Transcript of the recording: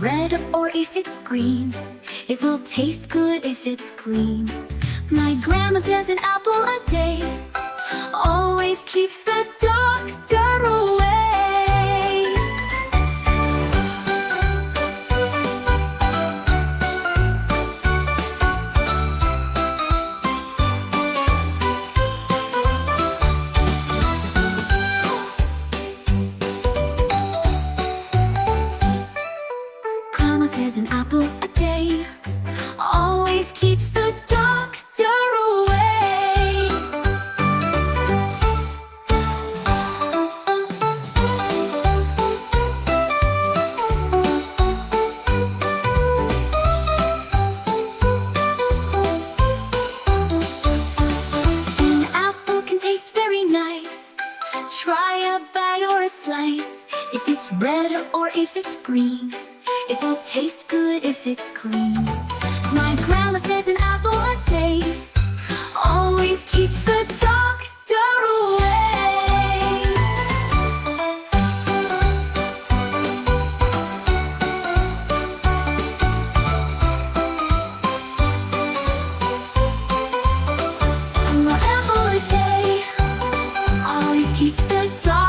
red or if it's green. It will taste good if it's clean. My grandma says an apple a day always keeps the doctor away. Grandma says an apple a day always keeps the doctor away. An apple can taste very nice. Try a bite or a slice. If it's red or if it's green, it will taste good if it's clean. My grandma says an apple a day always keeps the doctor away. An apple a day always keeps the doctor away.